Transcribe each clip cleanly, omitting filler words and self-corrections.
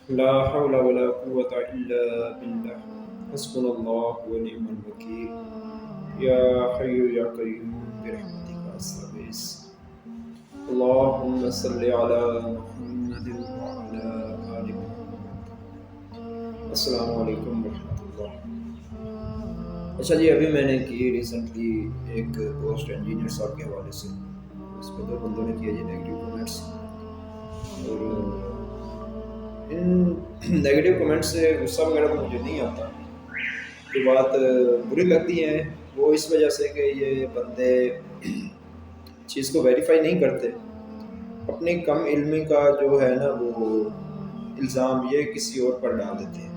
لا حول ولا قوة إلا بالله حسبنا الله ونعم الوكيل يا حي يا قيوم برحمتك أستغيث اللهم صل على محمد وعلى آل محمد السلام علیکم ورحمۃ اللہ۔ اچھا جی، ابھی میں نے کی ریسنٹلی ایک پوسٹ انجینئر صاحب کے حوالے سے، اس پہ دو بندوں نے کیا جی نیگیٹو کمنٹس، اور ان نیگیٹو کمنٹ سے غصہ وغیرہ تو مجھے نہیں آتا، جو بات بری لگتی ہے وہ اس وجہ سے کہ یہ بندے چیز کو ویریفائی نہیں کرتے، اپنی کم علمی کا جو ہے نا وہ الزام یہ کسی اور پر ڈال دیتے ہیں،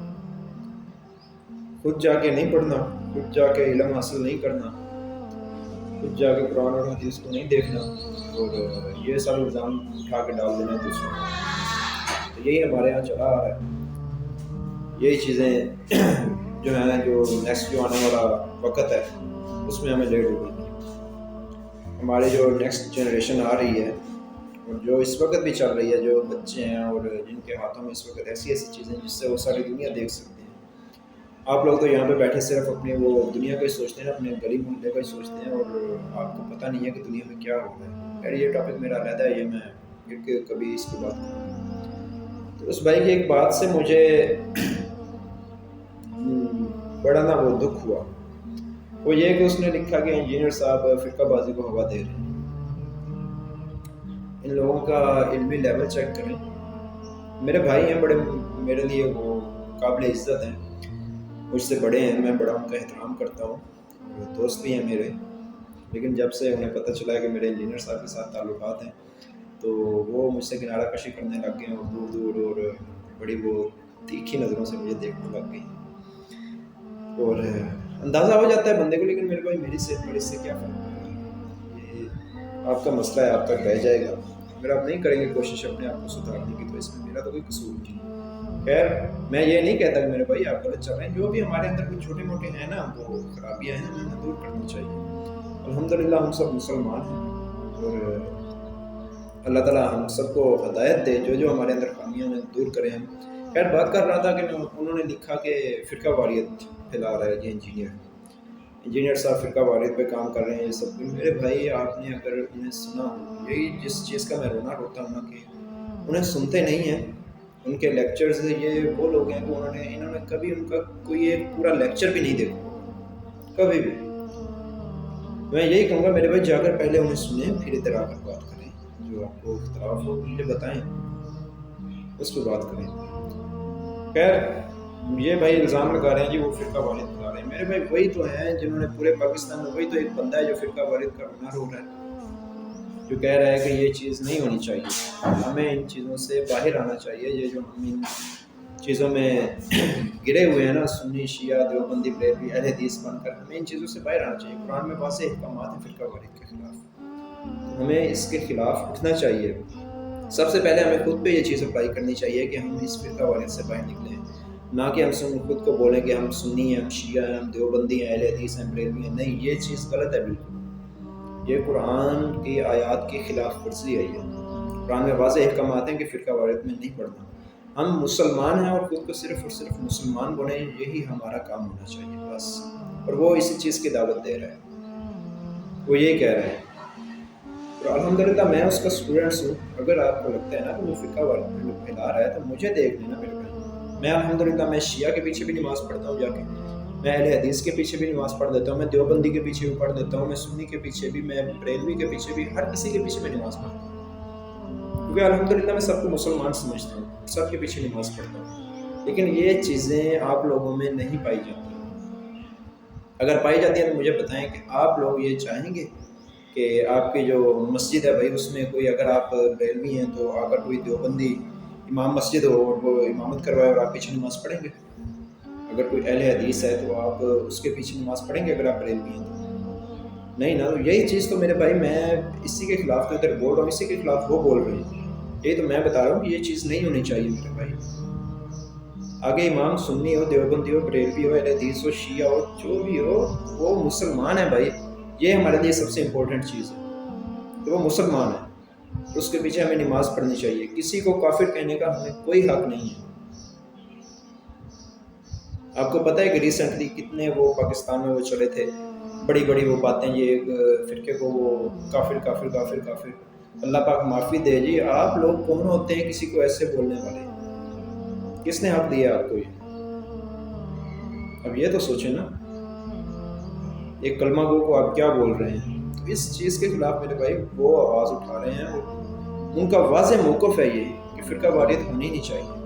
خود جا کے نہیں پڑھنا، خود جا کے علم حاصل نہیں کرنا، خود جا کے قرآن اور حدیث کو نہیں دیکھنا، اور یہ سب الزام اٹھا کے ڈال دینا دوسروں کو۔ تو یہی ہمارے یہاں چلا آ رہا ہے، یہی چیزیں جو ہیں، جو نیکسٹ جو آنے والا وقت ہے اس میں ہمیں لیٹ ہو گئی۔ ہماری جو نیکسٹ جنریشن آ رہی ہے اور جو اس وقت بھی چل رہی ہے، جو بچے ہیں اور جن کے ہاتھوں میں اس وقت ایسی ایسی چیزیں جس سے وہ ساری دنیا دیکھ سکتے ہیں۔ آپ لوگ تو یہاں پہ بیٹھے صرف اپنی وہ دنیا کا ہی سوچتے ہیں، اپنے گلی محلے کا ہی سوچتے ہیں، اور آپ کو پتہ نہیں ہے کہ دنیا میں کیا ہو رہا ہے۔ خیر یہ ٹاپک میرا علیحدہ ہے، یہ میں پھر کے کبھی اس کی بات کروں گا۔ تو اس بھائی کی ایک بات سے مجھے بڑا نا وہ دکھ ہوا، وہ یہ کہ اس نے لکھا کہ انجینئر صاحب فرقہ بازی کو ہوا دے رہے ہیں۔ ان لوگوں کا علمی لیول چیک کریں، میرے بھائی ہیں بڑے، میرے لیے وہ قابل عزت ہیں، مجھ سے بڑے ہیں، میں بڑا ان کا احترام کرتا ہوں، اور دوست بھی ہیں میرے، لیکن جب سے انہیں پتہ چلا ہے کہ میرے انجینئر صاحب کے ساتھ تعلقات ہیں تو وہ مجھ سے کنارہ کشی کرنے لگ گئے ہیں، اور دور دور اور بڑی وہ تیکھی نظروں سے مجھے دیکھنے لگ گئی، اور اندازہ ہو جاتا ہے بندے کو، لیکن میرے بھائی میری صحت پر اس سے کیا فرق پڑے گا؟ یہ آپ کا مسئلہ ہے، آپ تک رہ جائے گا، اگر آپ نہیں کریں گے کوشش اپنے آپ کو سدھارنے کی تو اس میں میرا تو کوئی قصور نہیں۔ خیر میں یہ نہیں کہتا کہ میرے بھائی آپ غلط چل رہے ہیں، جو بھی ہمارے اندر کچھ چھوٹے موٹے ہیں نا وہ خرابیاں ہیں، ہمیں دور کرنی چاہیے۔ الحمدللہ ہم سب مسلمان ہیں، اور اللہ تعالیٰ ہم سب کو ہدایت دے، جو جو ہمارے اندر خامیاں ہیں دور کریں ہم۔ خیر بات کر رہا تھا کہ انہوں نے لکھا کہ فرقہ واریت پھیلا رہا ہے یہ انجینئر صاحب فرقہ واریت پہ کام کر رہے ہیں، یہ سب۔ میرے بھائی آپ نے اگر انہیں سنا ہو، یہی جس چیز کا میں رونا روتا ہوں نا کہ انہیں سنتے نہیں ہیں، ان کے لیکچرز، یہ وہ لوگ ہیں کہ انہوں نے کبھی ان کا کوئی ایک پورا لیکچر بھی نہیں دیکھا، کبھی بھی۔ میں یہی کہوں گا میرے بھائی جا کر پہلے انہیں سنیں، پھر ادھر آ کر بات کریں، جو آپ کو اختلاف ہو مجھے بتائیں، اس پہ بات کریں۔ خیر یہ بھائی الزام لگا رہے ہیں جی وہ فرقہ واریت لگا رہے ہیں، میرے بھائی وہی تو ہیں جنہوں نے پورے پاکستان میں، وہی تو ایک بندہ ہے جو فرقہ واریت کا ہنر ہو رہا ہے، جو کہہ رہا ہے کہ یہ چیز نہیں ہونی چاہیے، ہمیں ان چیزوں سے باہر آنا چاہیے۔ یہ جو ہم ان چیزوں میں گرے ہوئے ہیں نا، سنی شیعہ دیوبندی بریلوی اہل حدیث بن کر، ہمیں ان چیزوں سے باہر آنا چاہیے۔ قرآن میں واضح احکامات ہیں فرقہ واریت کے خلاف، ہمیں اس کے خلاف اٹھنا چاہیے۔ سب سے پہلے ہمیں خود پہ یہ چیز اپلائی کرنی چاہیے کہ ہم اس فرقہ واریت سے باہر نکلیں، نہ کہ ہم خود کو بولیں کہ ہم سنی ہیں، ہم شیعہ ہیں، ہم دیوبندی ہیں، اہل حدیث ہیں، بریلوی ہیں۔ نہیں، یہ چیز غلط ہے بالکل، یہ قرآن کی آیات کی خلاف ورزی ہے۔ یہ قرآن میں واضح احکامات ہیں کہ فرقہ واریت میں نہیں پڑھنا۔ ہم مسلمان ہیں اور خود کو صرف اور صرف مسلمان بنیں، یہی ہمارا کام ہونا چاہیے بس، اور وہ اسی چیز کی دعوت دے رہا ہے، وہ یہ کہہ رہے ہیں، اور الحمدللہ میں اس کا اسٹوڈنٹس ہوں۔ اگر آپ کو لگتا ہے نا کہ وہ فرقہ واریت پھیلا رہا ہے تو مجھے دیکھ لینا میرے بھائی، میں الحمدللہ میں شیعہ کے پیچھے بھی نماز پڑھتا ہوں جا کے، میں اہل حدیث کے پیچھے بھی نماز پڑھ دیتا ہوں، میں دیوبندی کے پیچھے بھی پڑھ دیتا ہوں، میں سنی کے پیچھے بھی، میں بریلوی کے پیچھے بھی، ہر کسی کے پیچھے میں نماز پڑھتا ہوں، کیونکہ الحمدللہ میں سب کو مسلمان سمجھتا ہوں، سب کے پیچھے نماز پڑھتا ہوں۔ لیکن یہ چیزیں آپ لوگوں میں نہیں پائی جاتی، اگر پائی جاتی ہیں تو مجھے بتائیں کہ آپ لوگ یہ چاہیں گے کہ آپ کی جو مسجد ہے بھائی اس میں کوئی، اگر آپ بریلوی ہیں تو آ کر کوئی دیوبندی امام مسجد ہو اور وہ امامت کروائے اور آپ پیچھے نماز پڑھیں گے؟ اگر کوئی اہل حدیث ہے تو آپ اس کے پیچھے نماز پڑھیں گے اگر آپ بریلوی ہیں تو؟ نہیں نا۔ تو یہی چیز تو میرے بھائی میں اسی کے خلاف تو ادھر بول رہا ہوں، اسی کے خلاف وہ بول رہے ہیں، یہی تو میں بتا رہا ہوں کہ یہ چیز نہیں ہونی چاہیے میرے بھائی۔ آگے امام سنی ہو، دیوبندی ہو، بریلوی ہو، اہل حدیث ہو، شیعہ ہو، جو بھی ہو، وہ مسلمان ہے بھائی، یہ ہمارے لیے سب سے امپورٹنٹ چیز ہے کہ وہ مسلمان ہے، اس کے پیچھے ہمیں نماز پڑھنی چاہیے، کسی کو کافر کہنے کا ہمیں کوئی حق نہیں ہے۔ آپ کو پتہ ہے کہ ریسنٹلی کتنے وہ پاکستان میں وہ چلے تھے بڑی بڑی وہ باتیں، یہ ایک فرقے کو وہ کافر کافر کافر کافر، اللہ پاک معافی دے جی، آپ لوگ کون ہوتے ہیں کسی کو ایسے بولنے والے؟ کس نے حق دیا آپ کو یہ؟ اب یہ تو سوچیں نا، ایک کلمہ گو کو آپ کیا بول رہے ہیں؟ تو اس چیز کے خلاف میرے بھائی وہ آواز اٹھا رہے ہیں، اور ان کا واضح موقف ہے یہ کہ فرقہ واریت ہونی نہیں چاہیے،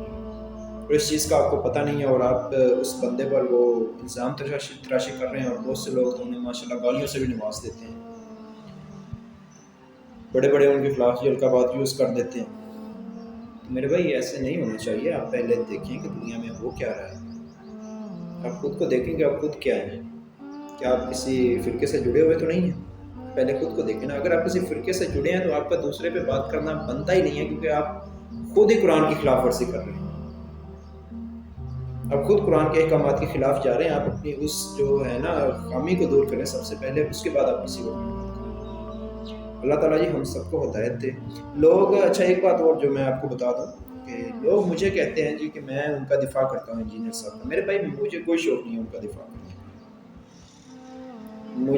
اور اس چیز کا آپ کو پتہ نہیں ہے، اور آپ اس بندے پر وہ الزام تراشی کر رہے ہیں، اور بہت سے لوگ تو انہیں ماشاءاللہ گالیوں سے بھی نواز دیتے ہیں، بڑے بڑے ان کے خلاف یہ القابات یوز کر دیتے ہیں۔ تو میرے بھائی ایسے نہیں ہونا چاہیے، آپ پہلے دیکھیں کہ دنیا میں ہو کیا رہا ہے، آپ خود کو دیکھیں کہ آپ خود کیا ہیں، کیا آپ کسی فرقے سے جڑے ہوئے تو نہیں ہیں؟ پہلے خود کو دیکھیں نا، اگر آپ کسی فرقے سے جڑے ہیں تو آپ کا دوسرے پہ بات کرنا بنتا ہی نہیں ہے، کیونکہ آپ خود ہی قرآن کی خلاف ورزی کر رہے ہیں، آپ خود قرآن کے احکامات کے خلاف جا رہے ہیں، آپ اپنی اس جو ہے نا خامی کو دور کریں سب سے پہلے، اس کے بعد آپ کسی کو۔ اللہ تعالیٰ جی ہم سب کو ہدایت دے۔ لوگ، اچھا ایک بات اور جو میں آپ کو بتا دوں کہ لوگ مجھے کہتے ہیں جی کہ میں ان کا دفاع کرتا ہوں انجینئر صاحب کا، میرے بھائی مجھے کوئی شوق نہیں ہے ان کا دفاع کرنے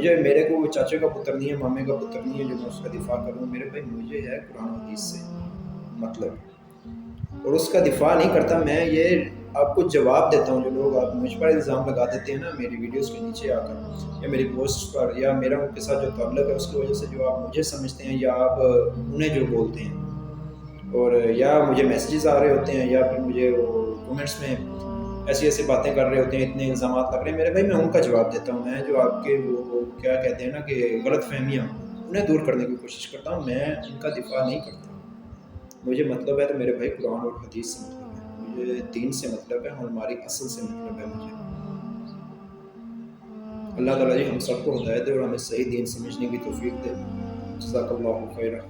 کا، میرے کو چاچے کا پتر نہیں ہے، مامے کا پتر نہیں ہے جو میں اس کا دفاع کروں، میرے بھائی مجھے ہے قرآن و حدیث سے مطلب، اور اس کا دفاع نہیں کرتا میں، یہ آپ کو جواب دیتا ہوں۔ جو لوگ آپ مجھ پر الزام لگا دیتے ہیں نا میری ویڈیوز کے نیچے آ کر یا میری پوسٹ پر، یا میرا ان کے ساتھ جو تعلق ہے اس کی وجہ سے جو آپ مجھے سمجھتے ہیں یا آپ انہیں جو بولتے ہیں، اور یا مجھے میسیجز آ رہے ہوتے ہیں یا پھر مجھے وہ کومنٹس میں ایسی ایسی باتیں کر رہے ہوتے ہیں، اتنے الزامات لگ رہے ہیں، میرے بھائی میں ان کا جواب دیتا ہوں، میں جو آپ کے وہ کیا کہتے ہیں نا کہ غلط فہمیاں انہیں دور کرنے کی کوشش کرتا ہوں، میں ان کا دفاع نہیں کرتا۔ مجھے مطلب ہے تو میرے بھائی قرآن اور حدیث سے مطلب ہے، مجھے دین سے مطلب ہے، ہماری اصل سے مطلب ہے مجھے۔ اللہ تعالیٰ جی ہم سب کو ہدایت دے اور ہمیں صحیح دین سمجھنے کی توفیق دے۔ جزاک اللہ خیرہ۔